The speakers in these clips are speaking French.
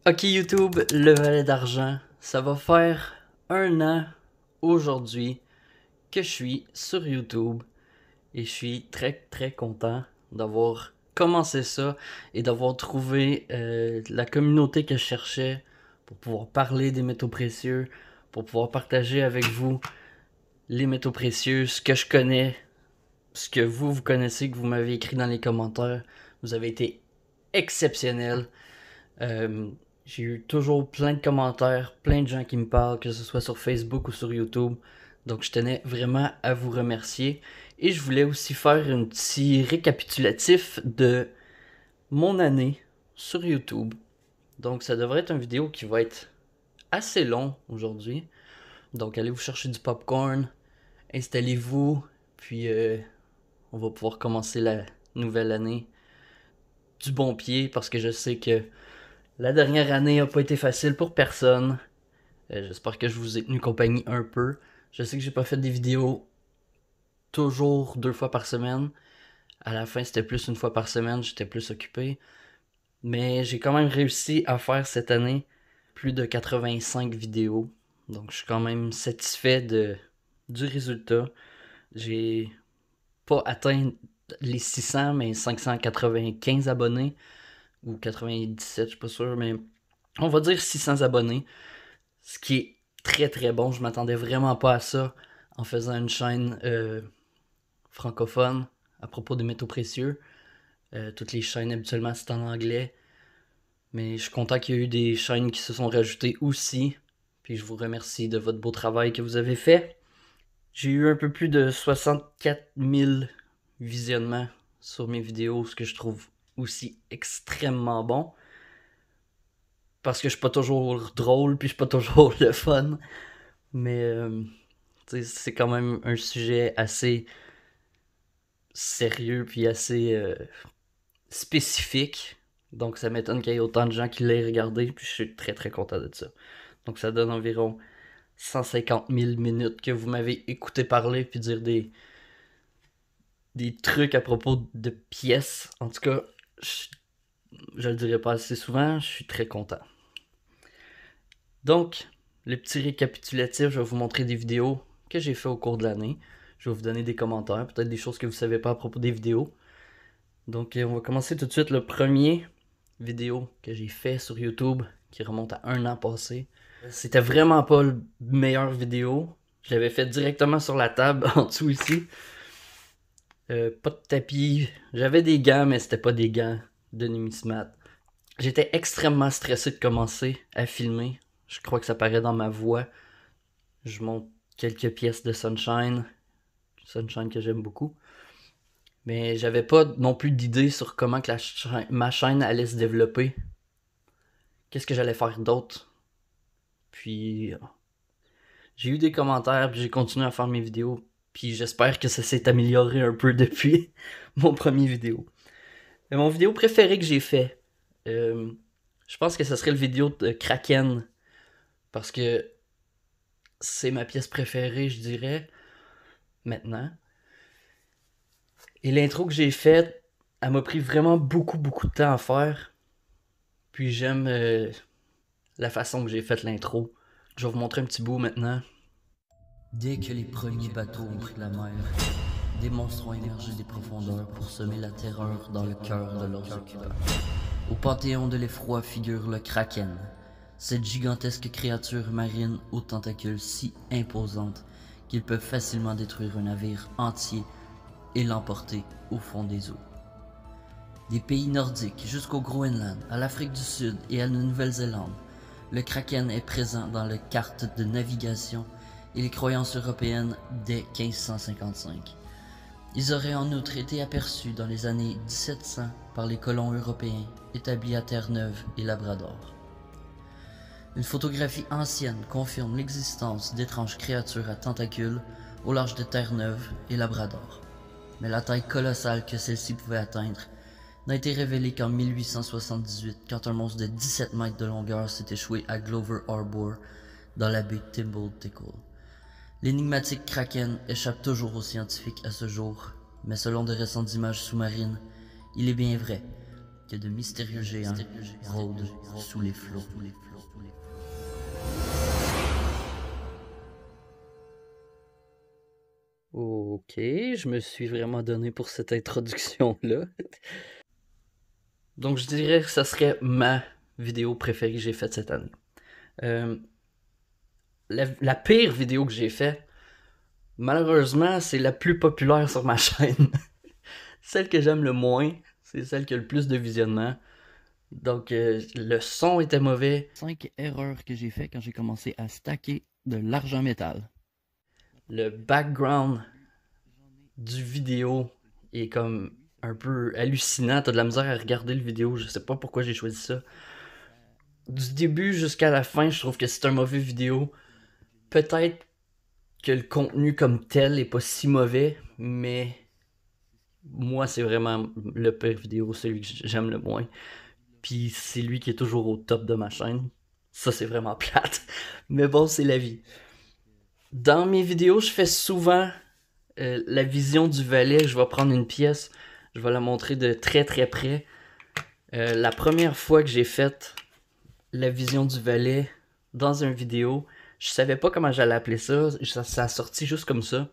Ok YouTube, le valet d'argent, ça va faire un an aujourd'hui que je suis sur YouTube et je suis très content d'avoir commencé ça et d'avoir trouvé la communauté que je cherchais pour pouvoir parler des métaux précieux, pour pouvoir partager avec vous les métaux précieux, ce que je connais, ce que vous connaissez, que vous m'avez écrit dans les commentaires. Vous avez été exceptionnels. Euh, j'ai eu toujours plein de commentaires, plein de gens qui me parlent, que ce soit sur Facebook ou sur YouTube. Donc je tenais vraiment à vous remercier. Et je voulais aussi faire un petit récapitulatif de mon année sur YouTube. Donc ça devrait être une vidéo qui va être assez long aujourd'hui. Donc allez vous chercher du popcorn, installez-vous, puis on va pouvoir commencer la nouvelle année du bon pied parce que je sais que la dernière année n'a pas été facile pour personne. J'espère que je vous ai tenu compagnie un peu. Je sais que j'ai pas fait des vidéos toujours 2 fois par semaine. À la fin, c'était plus une fois par semaine, j'étais plus occupé. Mais j'ai quand même réussi à faire cette année plus de 85 vidéos. Donc je suis quand même satisfait du résultat. J'ai pas atteint les 600, mais 595 abonnés. Ou 97, je suis pas sûr, mais on va dire 600 abonnés. Ce qui est très bon. Je m'attendais vraiment pas à ça en faisant une chaîne francophone à propos des métaux précieux. Toutes les chaînes habituellement c'est en anglais. Mais je suis content qu'il y ait eu des chaînes qui se sont rajoutées aussi. Puis je vous remercie de votre beau travail que vous avez fait. J'ai eu un peu plus de 64 000 visionnements sur mes vidéos, ce que je trouve aussi extrêmement bon. Parce que je suis pas toujours drôle, puis je suis pas toujours le fun. Mais c'est quand même un sujet assez sérieux puis assez spécifique. Donc ça m'étonne qu'il y ait autant de gens qui l'aient regardé. Puis je suis très content de ça. Donc ça donne environ 150 000 minutes que vous m'avez écouté parler puis dire des trucs à propos de pièces. En tout cas, je le dirai pas assez souvent. Je suis très content. Donc, le petit récapitulatif, je vais vous montrer des vidéos que j'ai fait au cours de l'année. Je vais vous donner des commentaires, peut-être des choses que vous savez pas à propos des vidéos. Donc on va commencer tout de suite le premier vidéo que j'ai fait sur YouTube qui remonte à un an passé. C'était vraiment pas le meilleur vidéo. Je l'avais fait directement sur la table en dessous ici. Pas de tapis. J'avais des gants, mais c'était pas des gants de numismate. J'étais extrêmement stressé de commencer à filmer. Je crois que ça paraît dans ma voix. Je monte quelques pièces de Sunshine. Sunshine que j'aime beaucoup. Mais j'avais pas non plus d'idée sur comment que ma chaîne allait se développer. Qu'est-ce que j'allais faire d'autre. Puis j'ai eu des commentaires, puis j'ai continué à faire mes vidéos. Puis j'espère que ça s'est amélioré un peu depuis mon premier vidéo. Et mon vidéo préféré que j'ai fait, je pense que ce serait le vidéo de Kraken. Parce que c'est ma pièce préférée, je dirais, maintenant. Et l'intro que j'ai faite, elle m'a pris vraiment beaucoup de temps à faire. Puis j'aime la façon que j'ai fait l'intro. Je vais vous montrer un petit bout maintenant. Dès que les premiers bateaux ont pris la mer, des monstres ont émergé des profondeurs pour semer la terreur dans le cœur de leurs occupants. Au panthéon de l'effroi figure le Kraken, cette gigantesque créature marine aux tentacules si imposantes qu'ils peuvent facilement détruire un navire entier et l'emporter au fond des eaux. Des pays nordiques jusqu'au Groenland, à l'Afrique du Sud et à la Nouvelle-Zélande, le Kraken est présent dans les cartes de navigation et les croyances européennes dès 1555. Ils auraient en outre été aperçus dans les années 1700 par les colons européens établis à Terre-Neuve et Labrador. Une photographie ancienne confirme l'existence d'étranges créatures à tentacules au large de Terre-Neuve et Labrador. Mais la taille colossale que celle-ci pouvait atteindre n'a été révélée qu'en 1878 quand un monstre de 17 mètres de longueur s'est échoué à Glover Harbour dans la baie Timble Tickle. L'énigmatique Kraken échappe toujours aux scientifiques à ce jour, mais selon de récentes images sous-marines, il est bien vrai. que de mystérieux géants rôdent sous les flots. Ok, je me suis vraiment donné pour cette introduction-là. Donc je dirais que ça serait ma vidéo préférée que j'ai faite cette année. La pire vidéo que j'ai faite, malheureusement, c'est la plus populaire sur ma chaîne. Celle que j'aime le moins, c'est celle qui a le plus de visionnement. Donc le son était mauvais. 5 erreurs que j'ai fait quand j'ai commencé à stacker de l'argent métal. Le background du vidéo est comme un peu hallucinant. T'as de la misère à regarder le vidéo. Je sais pas pourquoi j'ai choisi ça. Du début jusqu'à la fin, je trouve que c'est un mauvais vidéo. Peut-être que le contenu comme tel est pas si mauvais, mais moi c'est vraiment le pire vidéo, celui que j'aime le moins. Puis c'est lui qui est toujours au top de ma chaîne. Ça c'est vraiment plate. Mais bon, c'est la vie. Dans mes vidéos, je fais souvent la vision du valet. Je vais prendre une pièce, je vais la montrer de très très près. La première fois que j'ai fait la vision du valet dans une vidéo, je savais pas comment j'allais appeler ça. Ça a sorti juste comme ça.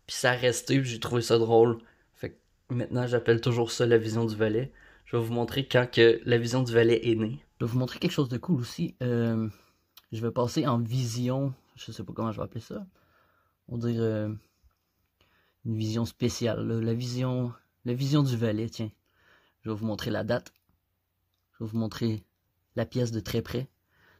Puis ça a resté, puis j'ai trouvé ça drôle. Fait que maintenant, j'appelle toujours ça la vision du valet. Je vais vous montrer quand que la vision du valet est née. Je vais vous montrer quelque chose de cool aussi. Je vais passer en vision. Je sais pas comment je vais appeler ça. On va dire une vision spéciale. Là. La vision du valet, tiens. Je vais vous montrer la date. Je vais vous montrer la pièce de très près.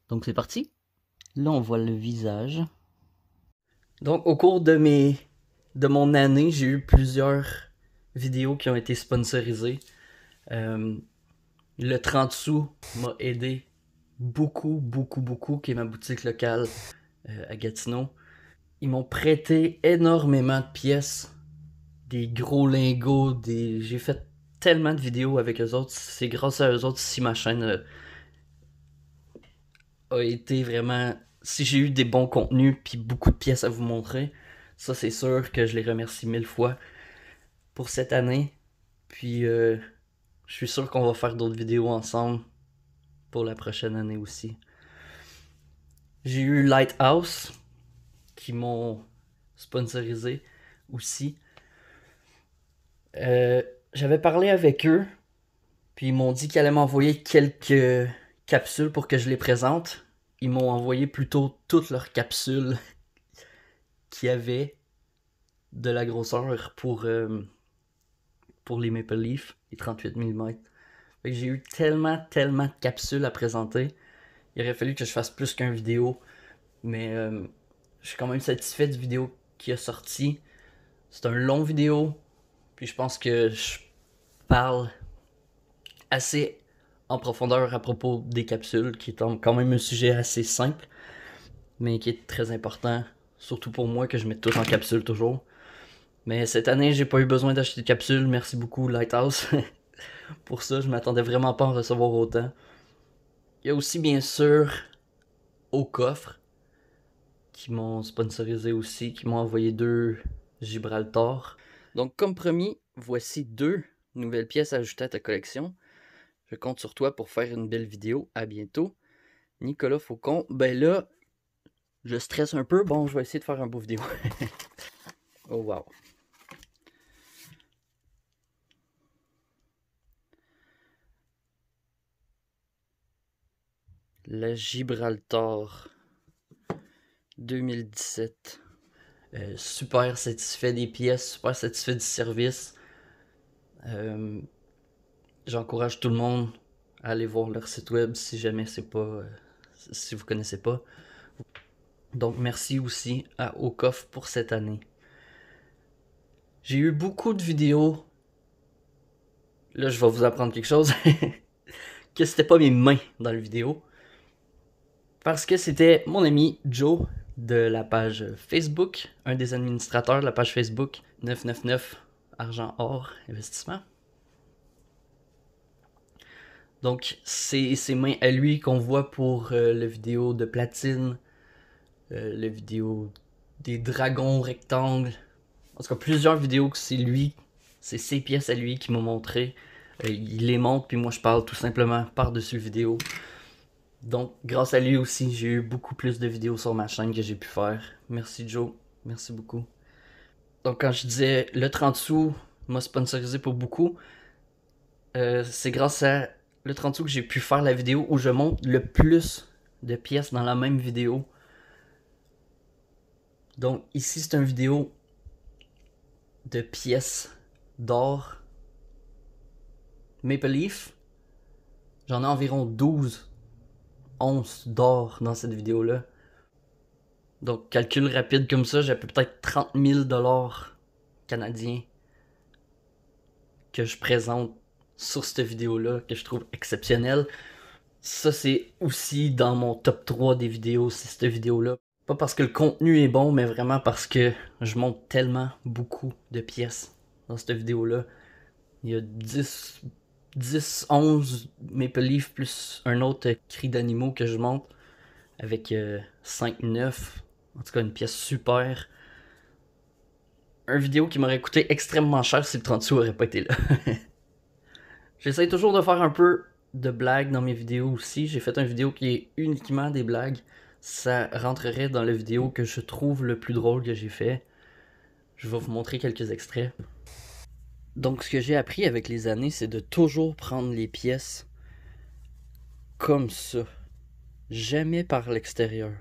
Donc c'est parti. Là, on voit le visage. Donc au cours de mon année, j'ai eu plusieurs vidéos qui ont été sponsorisées. Le 30 sous m'a aidé beaucoup, qui est ma boutique locale à Gatineau. Ils m'ont prêté énormément de pièces, des gros lingots, j'ai fait tellement de vidéos avec eux autres. C'est grâce à eux autres si ma chaîne a été vraiment... Si j'ai eu des bons contenus puis beaucoup de pièces à vous montrer, ça c'est sûr que je les remercie 1000 fois pour cette année. Puis je suis sûr qu'on va faire d'autres vidéos ensemble pour la prochaine année aussi. J'ai eu Lighthouse qui m'ont sponsorisé aussi. J'avais parlé avec eux, puis ils m'ont dit qu'ils allaient m'envoyer quelques capsules pour que je les présente. Ils m'ont envoyé plutôt toutes leurs capsules qui avaient de la grosseur pour les Maple Leaf, les 38 mm. Fait que j'ai eu tellement de capsules à présenter. Il aurait fallu que je fasse plus qu'une vidéo, mais je suis quand même satisfait du vidéo qui a sorti. C'est un long vidéo, puis je pense que je parle assez en profondeur à propos des capsules, qui est quand même un sujet assez simple, mais qui est très important, surtout pour moi que je mette tout en capsule toujours. Mais cette année, j'ai pas eu besoin d'acheter de capsules, merci beaucoup Lighthouse. Pour ça, je m'attendais vraiment pas à en recevoir autant. Il y a aussi bien sûr Au Coffre qui m'ont sponsorisé aussi, qui m'ont envoyé 2 Gibraltar. Donc comme promis, voici 2 nouvelles pièces ajoutées à ta collection. Je compte sur toi pour faire une belle vidéo. À bientôt. Nicolas Faucon. Ben là, je stresse un peu. Bon, je vais essayer de faire un beau vidéo. Oh wow. La Gibraltar 2017. Super satisfait des pièces, super satisfait du service. J'encourage tout le monde à aller voir leur site web si jamais c'est pas si vous connaissez pas. Donc merci aussi à Au Coffre pour cette année. J'ai eu beaucoup de vidéos. Là, je vais vous apprendre quelque chose. Que c'était pas mes mains dans la vidéo. Parce que c'était mon ami Joe de la page Facebook, un des administrateurs de la page Facebook 999 Argent Or Investissement. Donc, c'est ses mains à lui qu'on voit pour le vidéo de platine, le vidéo des dragons rectangles. En tout cas, plusieurs vidéos que c'est lui, c'est ses pièces à lui qui m'ont montré Il les montre, puis moi je parle tout simplement par-dessus la vidéo. Donc, grâce à lui aussi, j'ai eu beaucoup plus de vidéos sur ma chaîne que j'ai pu faire. Merci Joe, merci beaucoup. Donc, quand je disais le 30 sous m'a sponsorisé pour beaucoup, c'est grâce à le 30 sous que j'ai pu faire la vidéo où je monte le plus de pièces dans la même vidéo. Donc, ici, c'est une vidéo de pièces d'or Maple Leaf. J'en ai environ 12 onces d'or dans cette vidéo-là. Donc, calcul rapide comme ça, j'ai peut-être 30 000 $ canadiens que je présente sur cette vidéo-là, que je trouve exceptionnelle. Ça, c'est aussi dans mon top 3 des vidéos, c'est cette vidéo-là. Pas parce que le contenu est bon, mais vraiment parce que je monte tellement beaucoup de pièces dans cette vidéo-là. Il y a 10, 11 Maple Leaf plus un autre cri d'animaux que je monte avec 5, 9. En tout cas, une pièce super. Un vidéo qui m'aurait coûté extrêmement cher si le 30 sous aurait pas été là. J'essaie toujours de faire un peu de blagues dans mes vidéos aussi. J'ai fait une vidéo qui est uniquement des blagues. Ça rentrerait dans la vidéo que je trouve le plus drôle que j'ai fait. Je vais vous montrer quelques extraits. Donc ce que j'ai appris avec les années, c'est de toujours prendre les pièces comme ça. Jamais par l'extérieur.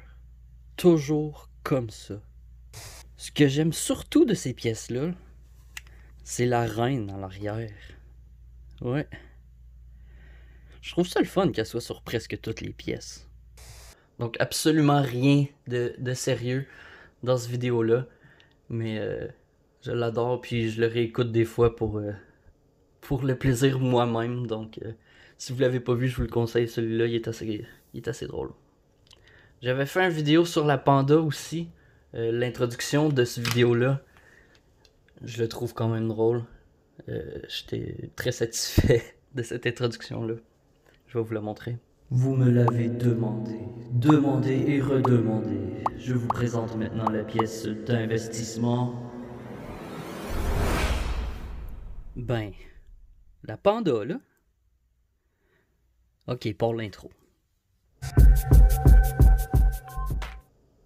Toujours comme ça. Ce que j'aime surtout de ces pièces-là, c'est la reine à l'arrière. Ouais. Je trouve ça le fun qu'elle soit sur presque toutes les pièces. Donc absolument rien de sérieux dans cette vidéo-là. Mais je l'adore, puis je le réécoute des fois pour le plaisir moi-même. Donc si vous l'avez pas vu, je vous le conseille. Celui-là, il est assez drôle. J'avais fait une vidéo sur la panda aussi. L'introduction de cette vidéo-là, je le trouve quand même drôle. J'étais très satisfait de cette introduction-là. Je vais vous la montrer. Vous me l'avez demandé et redemandé. Je vous présente maintenant la pièce d'investissement. Ben, la panda, là. Ok, pour l'intro.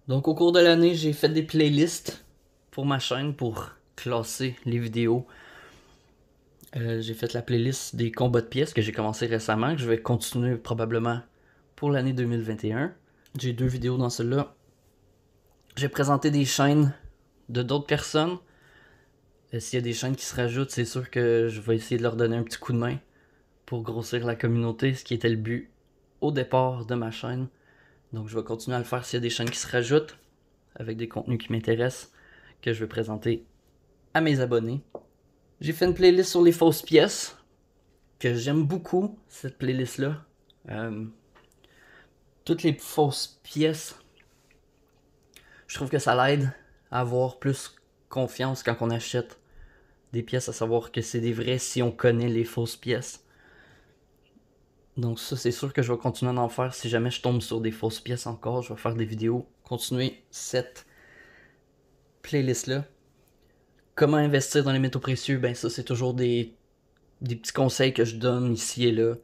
Donc, au cours de l'année, j'ai fait des playlists pour ma chaîne pour classer les vidéos. J'ai fait la playlist des combats de pièces que j'ai commencé récemment, que je vais continuer probablement pour l'année 2021. J'ai 2 vidéos dans celle-là. J'ai présenté des chaînes de d'autres personnes. S'il y a des chaînes qui se rajoutent, c'est sûr que je vais essayer de leur donner un petit coup de main pour grossir la communauté, ce qui était le but au départ de ma chaîne. Donc je vais continuer à le faire s'il y a des chaînes qui se rajoutent avec des contenus qui m'intéressent, que je vais présenter à mes abonnés. J'ai fait une playlist sur les fausses pièces, que j'aime beaucoup, cette playlist-là. Toutes les fausses pièces, je trouve que ça l'aide à avoir plus confiance quand on achète des pièces, à savoir que c'est des vrais si on connaît les fausses pièces. Donc ça, c'est sûr que je vais continuer à en faire. Si jamais je tombe sur des fausses pièces encore, je vais faire des vidéos, continuer cette playlist-là. Comment investir dans les métaux précieux? Ben ça, c'est toujours des petits conseils que je donne ici et là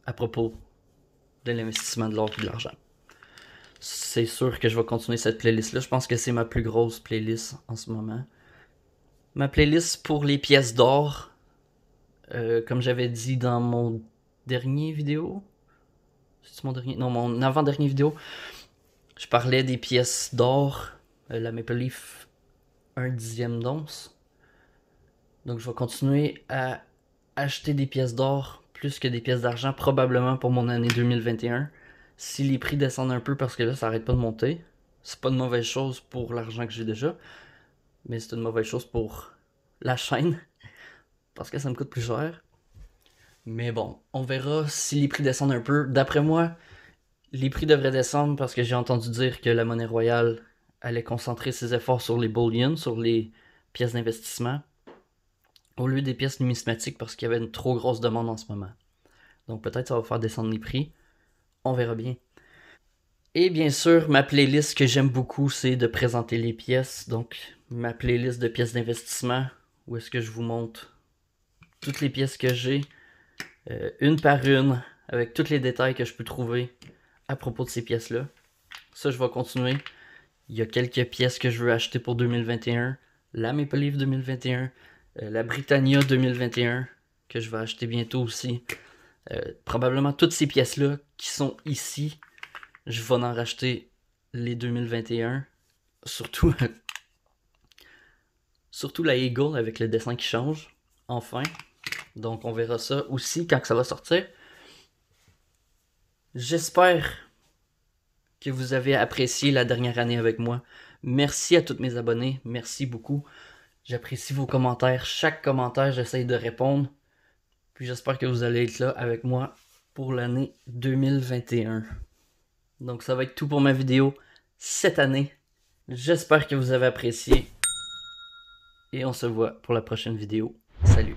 à propos de l'investissement de l'or et de l'argent. C'est sûr que je vais continuer cette playlist-là. Je pense que c'est ma plus grosse playlist en ce moment. Ma playlist pour les pièces d'or, comme j'avais dit dans mon dernier vidéo. C'est mon dernier? Non, mon avant-dernier vidéo. Je parlais des pièces d'or. La Maple Leaf 1/10 d'once. Donc je vais continuer à acheter des pièces d'or plus que des pièces d'argent, probablement pour mon année 2021. Si les prix descendent un peu, parce que là ça arrête pas de monter. C'est pas une mauvaise chose pour l'argent que j'ai déjà, mais c'est une mauvaise chose pour la chaîne, parce que ça me coûte plus cher. Mais bon, on verra si les prix descendent un peu. D'après moi, les prix devraient descendre parce que j'ai entendu dire que la monnaie royale allait concentrer ses efforts sur les bullions, sur les pièces d'investissement, au lieu des pièces numismatiques parce qu'il y avait une trop grosse demande en ce moment. Donc peut-être ça va faire descendre les prix. On verra bien. Et bien sûr, ma playlist que j'aime beaucoup, c'est de présenter les pièces. Donc ma playlist de pièces d'investissement, où est-ce que je vous montre toutes les pièces que j'ai, une par une, avec tous les détails que je peux trouver à propos de ces pièces-là. Ça, je vais continuer. Il y a quelques pièces que je veux acheter pour 2021. La Maple Leaf 2021, la Britannia 2021, que je vais acheter bientôt aussi. Probablement toutes ces pièces-là qui sont ici, je vais en racheter les 2021. Surtout, surtout la Eagle avec le dessin qui change. Enfin. Donc on verra ça aussi quand ça va sortir. J'espère que vous avez apprécié la dernière année avec moi. Merci à tous mes abonnés. Merci beaucoup. J'apprécie vos commentaires. Chaque commentaire, j'essaye de répondre. Puis j'espère que vous allez être là avec moi pour l'année 2021. Donc ça va être tout pour ma vidéo cette année. J'espère que vous avez apprécié. Et on se voit pour la prochaine vidéo. Salut!